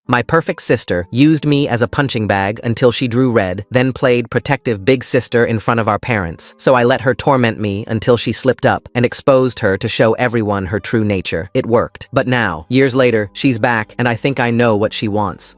My perfect sister used me as a punching bag until she drew red, then played protective big sister in front of our parents. So I let her torment me until she slipped up and exposed her to show everyone her true nature. It worked. But now, years later, she's back and I think I know what she wants.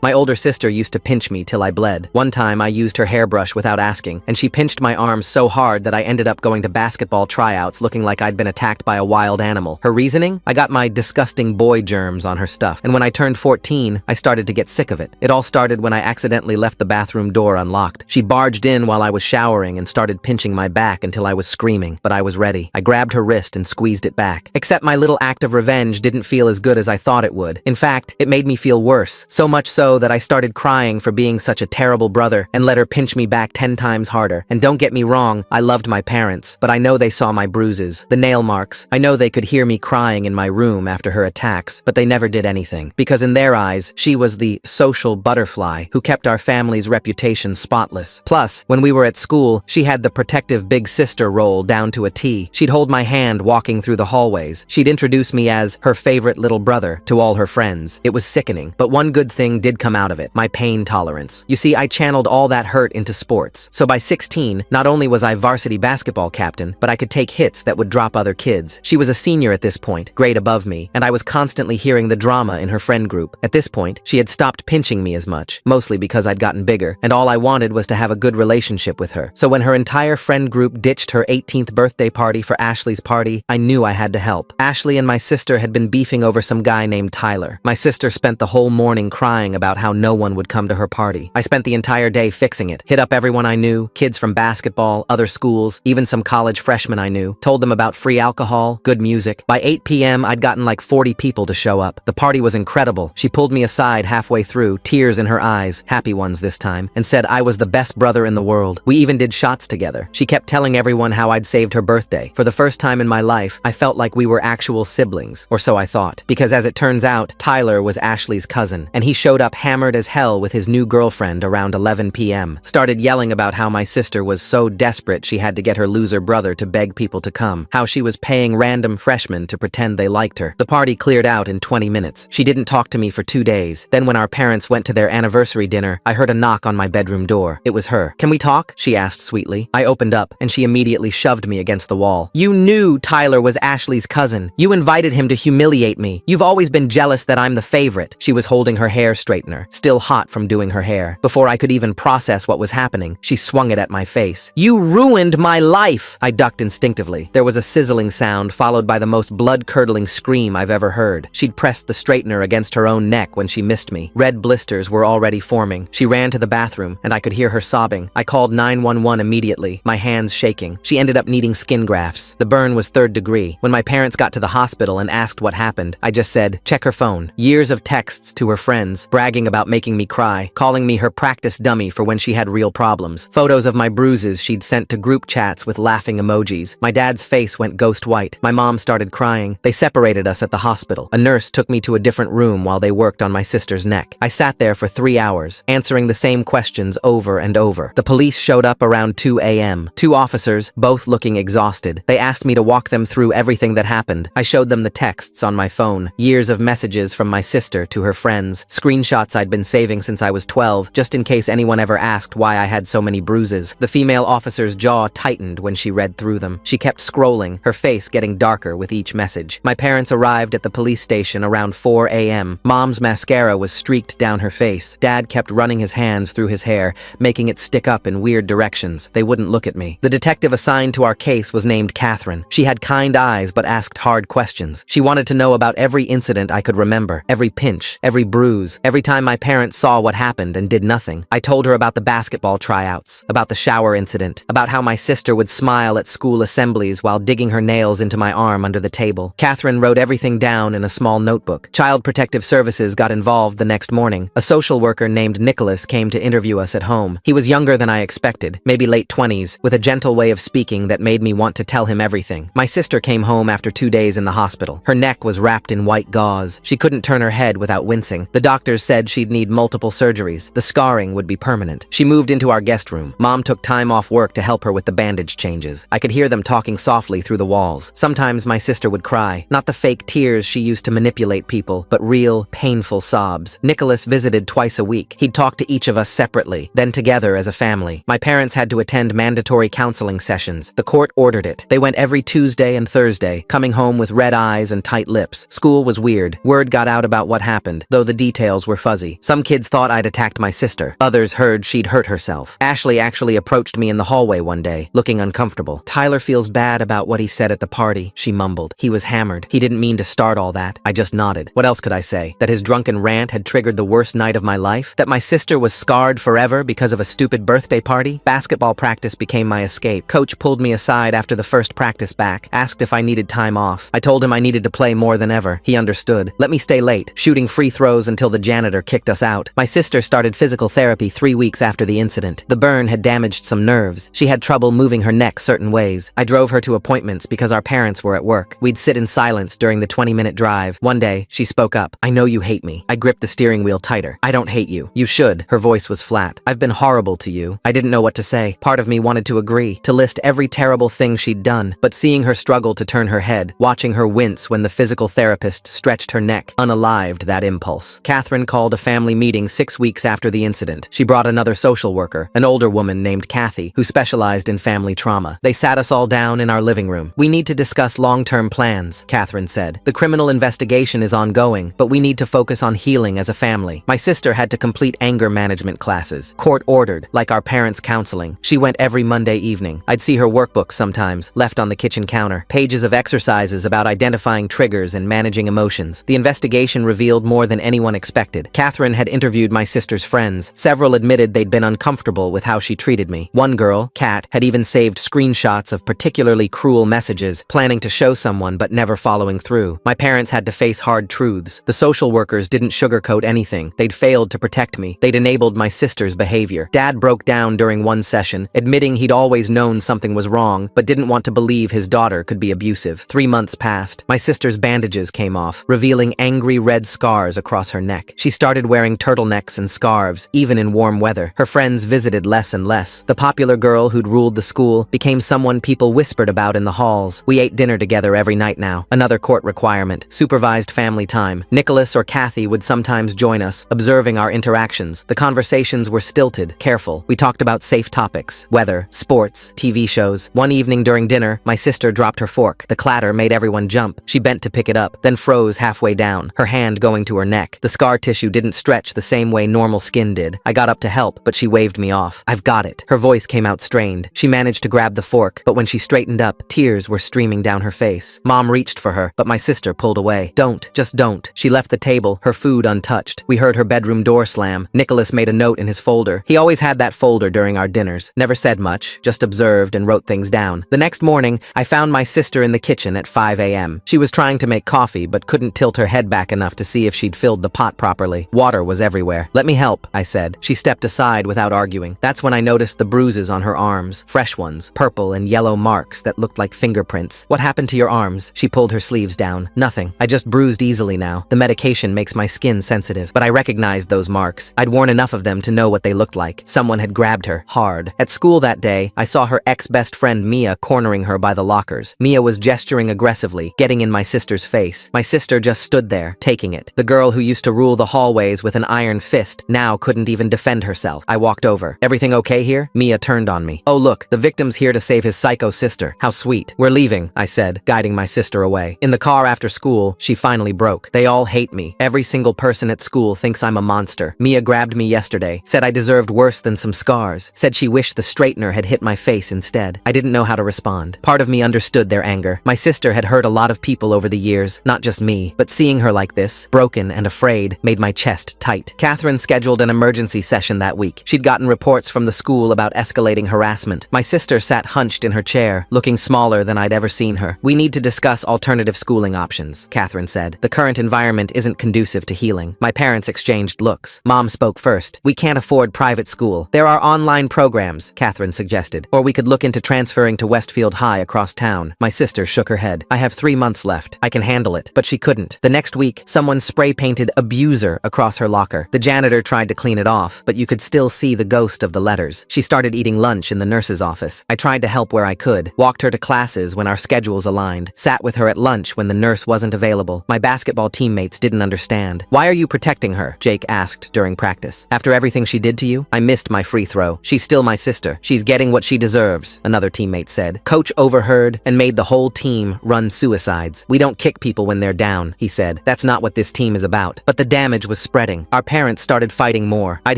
My older sister used to pinch me till I bled. One time I used her hairbrush without asking, and she pinched my arm so hard that I ended up going to basketball tryouts looking like I'd been attacked by a wild animal. Her reasoning? I got my disgusting boy germs on her stuff, and when I turned 14, I started to get sick of it. It all started when I accidentally left the bathroom door unlocked. She barged in while I was showering and started pinching my back until I was screaming, but I was ready. I grabbed her wrist and squeezed it back. Except my little act of revenge didn't feel as good as I thought it would. In fact, it made me feel worse, so much so that I started crying for being such a terrible brother and let her pinch me back 10 times harder. And don't get me wrong, I loved my parents, but I know they saw my bruises, the nail marks. I know they could hear me crying in my room after her attacks, but they never did anything, because in their eyes, she was the social butterfly who kept our family's reputation spotless. Plus, when we were at school, she had the protective big sister role down to a T. She'd hold my hand walking through the hallways. She'd introduce me as her favorite little brother to all her friends. It was sickening, but one good thing did come out of it: my pain tolerance. You see, I channeled all that hurt into sports. So by 16, not only was I varsity basketball captain, but I could take hits that would drop other kids. She was a senior at this point, grade above me, and I was constantly hearing the drama in her friend group. At this point, she had stopped pinching me as much, mostly because I'd gotten bigger, and all I wanted was to have a good relationship with her. So when her entire friend group ditched her 18th birthday party for Ashley's party, I knew I had to help. Ashley and my sister had been beefing over some guy named Tyler. My sister spent the whole morning crying about how no one would come to her party. I spent the entire day fixing it, hit up everyone I knew, kids from basketball, other schools, even some college freshmen I knew, told them about free alcohol, good music. By 8 p.m., I'd gotten like 40 people to show up. The party was incredible. She pulled me aside halfway through, tears in her eyes, happy ones this time, and said I was the best brother in the world. We even did shots together. She kept telling everyone how I'd saved her birthday. For the first time in my life, I felt like we were actual siblings, or so I thought, because as it turns out, Tyler was Ashley's cousin, and he showed up hammered as hell with his new girlfriend around 11 p.m. Started yelling about how my sister was so desperate she had to get her loser brother to beg people to come, how she was paying random freshmen to pretend they liked her. The party cleared out in 20 minutes. She didn't talk to me for 2 days. Then when our parents went to their anniversary dinner, I heard a knock on my bedroom door. It was her. "Can we talk?" she asked sweetly. I opened up, and she immediately shoved me against the wall. "You knew Tyler was Ashley's cousin. You invited him to humiliate me. You've always been jealous that I'm the favorite." She was holding her hair straightener, still hot from doing her hair. Before I could even process what was happening, she swung it at my face. "You ruined my life!" I ducked instinctively. There was a sizzling sound, followed by the most blood-curdling scream I've ever heard. She'd pressed the straightener against her own neck when she missed me. Red blisters were already forming. She ran to the bathroom, and I could hear her sobbing. I called 911 immediately, my hands shaking. She ended up needing skin grafts. The burn was 3rd degree. When my parents got to the hospital and asked what happened, I just said, "Check her phone." Years of texts to her friends, bragging about making me cry, calling me her practice dummy for when she had real problems. Photos of my bruises she'd sent to group chats with laughing emojis. My dad's face went ghost white. My mom started crying. They separated us at the hospital. A nurse took me to a different room while they worked on my sister's neck. I sat there for 3 hours, answering the same questions over and over. The police showed up around 2 a.m. 2 officers, both looking exhausted. They asked me to walk them through everything that happened. I showed them the texts on my phone, years of messages from my sister to her friends, screenshots I'd been saving since I was 12, just in case anyone ever asked why I had so many bruises. The female officer's jaw tightened when she read through them. She kept scrolling, her face getting darker with each message. My parents arrived at the police station around 4 a.m. Mom's mascara was streaked down her face. Dad kept running his hands through his hair, making it stick up in weird directions. They wouldn't look at me. The detective assigned to our case was named Catherine. She had kind eyes but asked hard questions. She wanted to know about every incident I could remember, every pinch, every bruise, every time my parents saw what happened and did nothing. I told her about the basketball tryouts, about the shower incident, about how my sister would smile at school assemblies while digging her nails into my arm under the table. Catherine wrote everything down in a small notebook. Child Protective Services got involved the next morning. A social worker named Nicholas came to interview us at home. He was younger than I expected, maybe late 20s, with a gentle way of speaking that made me want to tell him everything. My sister came home after 2 days in the hospital. Her neck was wrapped in white gauze. She couldn't turn her head without wincing. The doctors said she'd need multiple surgeries. The scarring would be permanent. She moved into our guest room. Mom took time off work to help her with the bandage changes. I could hear them talking softly through the walls. Sometimes my sister would cry, not the fake tears she used to manipulate people, but real, painful pitiful sobs. Nicholas visited twice a week. He'd talk to each of us separately, then together as a family. My parents had to attend mandatory counseling sessions. The court ordered it. They went every Tuesday and Thursday, coming home with red eyes and tight lips. School was weird. Word got out about what happened, though the details were fuzzy. Some kids thought I'd attacked my sister. Others heard she'd hurt herself. Ashley actually approached me in the hallway one day, looking uncomfortable. Tyler feels bad about what he said at the party, she mumbled. He was hammered. He didn't mean to start all that. I just nodded. What else could I say? That his drunken rant had triggered the worst night of my life? That my sister was scarred forever because of a stupid birthday party? Basketball practice became my escape. Coach pulled me aside after the first practice back, asked if I needed time off. I told him I needed to play more than ever. He understood. Let me stay late, shooting free throws until the janitor kicked us out. My sister started physical therapy 3 weeks after the incident. The burn had damaged some nerves. She had trouble moving her neck certain ways. I drove her to appointments because our parents were at work. We'd sit in silence during the 20-minute drive. One day, she spoke up. I know you hate me. I gripped the steering wheel tighter. I don't hate you. You should. Her voice was flat. I've been horrible to you. I didn't know what to say. Part of me wanted to agree, to list every terrible thing she'd done, but seeing her struggle to turn her head, watching her wince when the physical therapist stretched her neck, unalived that impulse. Catherine called a family meeting 6 weeks after the incident. She brought another social worker, an older woman named Kathy, who specialized in family trauma. They sat us all down in our living room. We need to discuss long-term plans, Catherine said. The criminal investigation is ongoing, but we need to focus on healing as a family. My sister had to complete anger management classes, court-ordered, like our parents' counseling. She went every Monday evening. I'd see her workbooks sometimes, left on the kitchen counter. Pages of exercises about identifying triggers and managing emotions. The investigation revealed more than anyone expected. Catherine had interviewed my sister's friends. Several admitted they'd been uncomfortable with how she treated me. One girl, Kat, had even saved screenshots of particularly cruel messages, planning to show someone but never following through. My parents had to face hard truths. The social workers didn't sugarcoat anything. They'd failed to protect me. They'd enabled my sister's behavior. Dad broke down during one session, admitting he'd always known something was wrong, but didn't want to believe his daughter could be abusive. 3 months passed. My sister's bandages came off, revealing angry red scars across her neck. She started wearing turtlenecks and scarves, even in warm weather. Her friends visited less and less. The popular girl who'd ruled the school became someone people whispered about in the halls. We ate dinner together every night now. Another court requirement. Supervised family time. Nicholas or Kathy would sometimes join us, observing our interactions. The conversations were stilted, careful. We talked about safe topics, weather, sports, TV shows. One evening during dinner, my sister dropped her fork. The clatter made everyone jump. She bent to pick it up, then froze halfway down, her hand going to her neck. The scar tissue didn't stretch the same way normal skin did. I got up to help, but she waved me off. I've got it. Her voice came out strained. She managed to grab the fork, but when she straightened up, tears were streaming down her face. Mom reached for her, but my sister pulled away. Don't, just don't. She left the table, her food untouched. We heard her bedroom door slam. Nicholas made a note in his folder. He always had that folder during our dinners. Never said much, just observed and wrote things down. The next morning, I found my sister in the kitchen at 5 a.m. She was trying to make coffee, but couldn't tilt her head back enough to see if she'd filled the pot properly. Water was everywhere. Let me help, I said. She stepped aside without arguing. That's when I noticed the bruises on her arms. Fresh ones, purple and yellow marks that looked like fingerprints. What happened to your arms? She pulled her sleeves down. Nothing. I just bruised easily now. The medication makes my skin sensitive, but I recognized those marks. I'd worn enough of them to know what they looked like. Someone had grabbed her, hard. At school that day, I saw her ex-best friend Mia cornering her by the lockers. Mia was gesturing aggressively, getting in my sister's face. My sister just stood there, taking it. The girl who used to rule the hallways with an iron fist now couldn't even defend herself. I walked over. Everything okay here? Mia turned on me. Oh look, the victim's here to save his psycho sister. How sweet. We're leaving, I said, guiding my sister away. In the car after school, she finally broke. They all hate me. Every single person at school thinks I'm a monster. Mia grabbed me yesterday, said I deserved worse than some scars, said she wished the straightener had hit my face instead. I didn't know how to respond. Part of me understood their anger. My sister had hurt a lot of people over the years, not just me, but seeing her like this, broken and afraid, made my chest tight. Catherine scheduled an emergency session that week. She'd gotten reports from the school about escalating harassment. My sister sat hunched in her chair, looking smaller than I'd ever seen her. We need to discuss alternative schooling options, Catherine said. The current environment isn't conducive to healing. My parents exchanged looks. Mom spoke first. We can't afford private school. There are online programs, Catherine suggested. Or we could look into transferring to Westfield High across town. My sister shook her head. I have 3 months left. I can handle it. But she couldn't. The next week, someone spray-painted abuser across her locker. The janitor tried to clean it off, but you could still see the ghost of the letters. She started eating lunch in the nurse's office. I tried to help where I could, walked her to classes when our schedules aligned, sat with her at lunch when the nurse wasn't available. My basketball teammates didn't understand. understand. Why are you protecting her? Jake asked during practice. After everything she did to you? I missed my free throw. She's still my sister. She's getting what she deserves, another teammate said. Coach overheard and made the whole team run suicides. We don't kick people when they're down, he said. That's not what this team is about. But the damage was spreading. Our parents started fighting more. I'd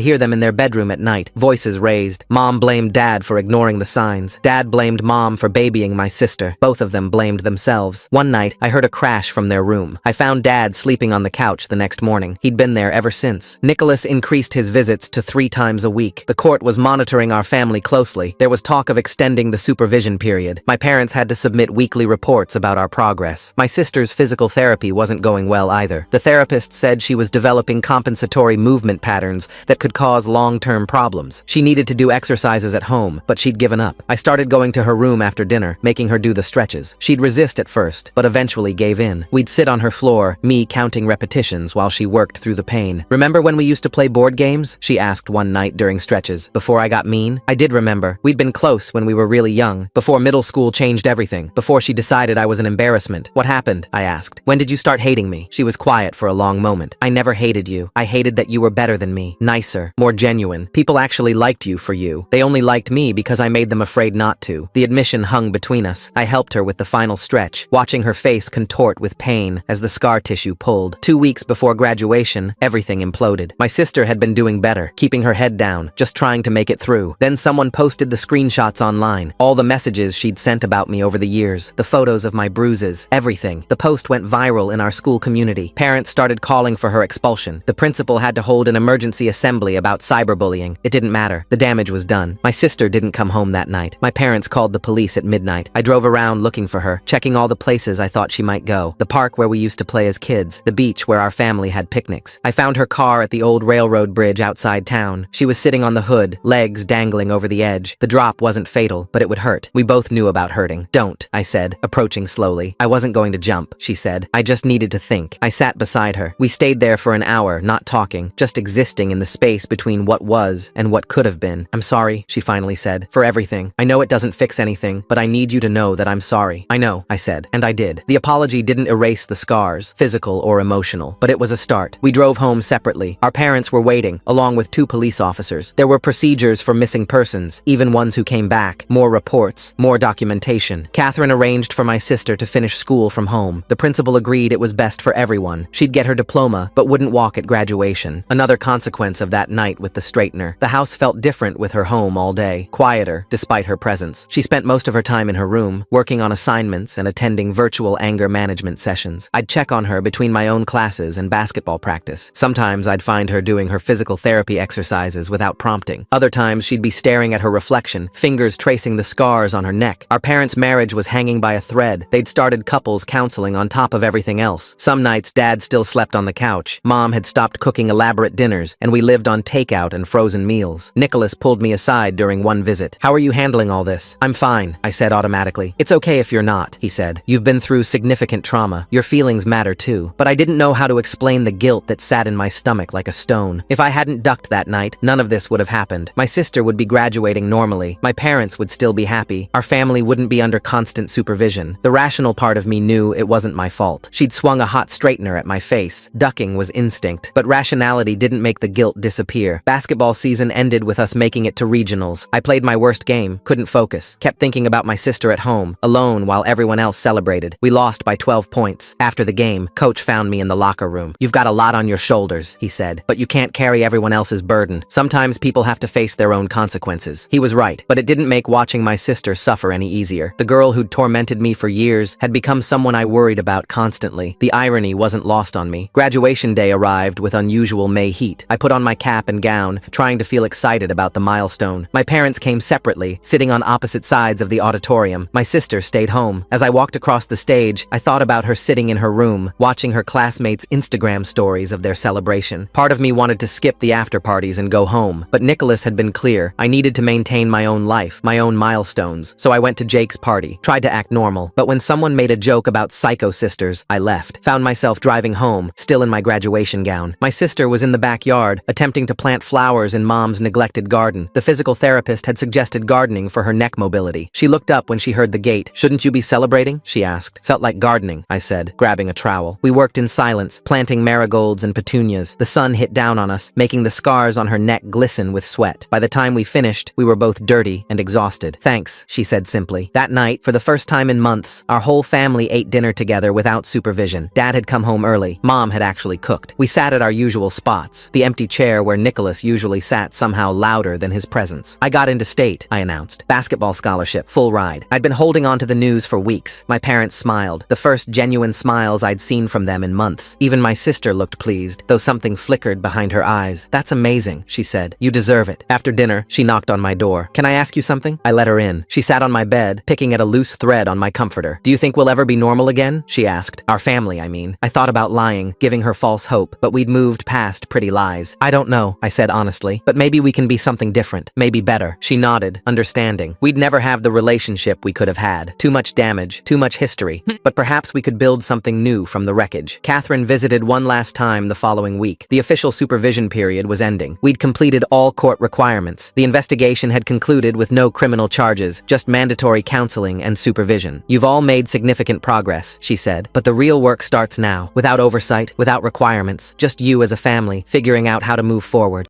hear them in their bedroom at night, voices raised. Mom blamed Dad for ignoring the signs. Dad blamed Mom for babying my sister. Both of them blamed themselves. One night, I heard a crash from their room. I found Dad sleeping on the couch the next morning. He'd been there ever since. Nicholas increased his visits to 3 times a week. The court was monitoring our family closely. There was talk of extending the supervision period. My parents had to submit weekly reports about our progress. My sister's physical therapy wasn't going well either. The therapist said she was developing compensatory movement patterns that could cause long-term problems. She needed to do exercises at home, but she'd given up. I started going to her room after dinner, making her do the stretches. She'd resist at first, but eventually gave in. We'd sit on her floor, me counting repetitions while she worked through the pain. Remember when we used to play board games? She asked one night during stretches. Before I got mean? I did remember. We'd been close when we were really young, before middle school changed everything, before she decided I was an embarrassment. What happened? I asked. When did you start hating me? She was quiet for a long moment. I never hated you. I hated that you were better than me, nicer, more genuine. People actually liked you for you. They only liked me because I made them afraid not to. The admission hung between us. I helped her with the final stretch, watching her face contort with pain as the scar tissue pulled. 2 weeks before graduation, everything imploded. My sister had been doing better, keeping her head down, just trying to make it through. Then someone posted the screenshots online, all the messages she'd sent about me over the years, the photos of my bruises, everything. The post went viral in our school community. Parents started calling for her expulsion. The principal had to hold an emergency assembly about cyberbullying. It didn't matter. The damage was done. My sister didn't come home that night. My parents called the police at midnight. I drove around looking for her, checking all the places I thought she might go. The park where we used to play as kids, the beach where our family had picnics. I found her car at the old railroad bridge outside town. She was sitting on the hood, legs dangling over the edge. The drop wasn't fatal, but it would hurt. We both knew about hurting. Don't, I said, approaching slowly. I wasn't going to jump, she said. I just needed to think. I sat beside her. We stayed there for an hour, not talking, just existing in the space between what was and what could have been. I'm sorry, she finally said, for everything. I know it doesn't fix anything, but I need you to know that I'm sorry. I know, I said, and I did. The apology didn't erase the scars, physical or emotional, but it was a start. We drove home separately. Our parents were waiting, along with 2 police officers. There were procedures for missing persons, even ones who came back, more reports, more documentation. Catherine arranged for my sister to finish school from home. The principal agreed it was best for everyone. She'd get her diploma, but wouldn't walk at graduation. Another consequence of that night with the straightener. The house felt different with her home all day, quieter, despite her presence. She spent most of her time in her room, working on assignments and attending virtual anger management sessions. I'd check on her between my own classes and basketball practice. Sometimes I'd find her doing her physical therapy exercises without prompting. Other times she'd be staring at her reflection, fingers tracing the scars on her neck. Our parents' marriage was hanging by a thread. They'd started couples counseling on top of everything else. Some nights Dad still slept on the couch. Mom had stopped cooking elaborate dinners, and we lived on takeout and frozen meals. Nicholas pulled me aside during one visit. How are you handling all this? I'm fine, I said automatically. It's okay if you're not, he said. You've been through significant trauma. Your feelings matter too. But I didn't know how to explain the guilt that sat in my stomach like a stone. If I hadn't ducked that night, none of this would have happened. My sister would be graduating normally. My parents would still be happy. Our family wouldn't be under constant supervision. The rational part of me knew it wasn't my fault. She'd swung a hot straightener at my face. Ducking was instinct, but rationality didn't make the guilt disappear. Basketball season ended with us making it to regionals. I played my worst game, couldn't focus, kept thinking about my sister at home, alone while everyone else celebrated. We lost by 12 points. After the game, coach found me in the locker room. You've got a lot on your shoulders, he said, but you can't carry everyone else's burden. Sometimes people have to face their own consequences. He was right, but it didn't make watching my sister suffer any easier. The girl who'd tormented me for years had become someone I worried about constantly. The irony wasn't lost on me. Graduation day arrived with unusual May heat. I put on my cap and gown, trying to feel excited about the milestone. My parents came separately, sitting on opposite sides of the auditorium. My sister stayed home. As I walked across the stage, I thought about her sitting in her room, watching her classmates' Instagram stories of their celebration. Part of me wanted to skip the after parties and go home, but Nicholas had been clear. I needed to maintain my own life, my own milestones, so I went to Jake's party, tried to act normal, but when someone made a joke about psycho sisters, I left. Found myself driving home, still in my graduation gown. My sister was in the backyard, attempting to plant flowers in Mom's neglected garden. The physical therapist had suggested gardening for her neck mobility. She looked up when she heard the gate. Shouldn't you be celebrating? She asked. Felt like gardening, I said, grabbing a trowel. We worked in silence, planting marigolds and petunias. The sun hit down on us, making the scars on her neck glisten with sweat. By the time we finished, we were both dirty and exhausted. "Thanks," she said simply. That night, for the first time in months, our whole family ate dinner together without supervision. Dad had come home early. Mom had actually cooked. We sat at our usual spots. The empty chair where Nicholas usually sat somehow louder than his presence. "I got into state," I announced. "Basketball scholarship, full ride." I'd been holding on to the news for weeks. My parents smiled, the first genuine smiles I'd seen from them in months. Even my sister looked pleased, though something flickered behind her eyes. "That's amazing," she said. "You deserve it." After dinner, she knocked on my door. "Can I ask you something?" I let her in. She sat on my bed, picking at a loose thread on my comforter. "Do you think we'll ever be normal again?" she asked. Our family, I mean. I thought about lying, giving her false hope, but we'd moved past pretty lies. "I don't know," I said honestly, "but maybe we can be something different, maybe better." She nodded, understanding. We'd never have the relationship we could have had. Too much damage, too much history. But perhaps we could build something new from the wreckage. Catherine visited one last time the following week. The official supervision period was ending. We'd completed all court requirements. The investigation had concluded with no criminal charges, just mandatory counseling and supervision. "You've all made significant progress," she said, "but the real work starts now. Without oversight, without requirements, just you as a family, figuring out how to move forward."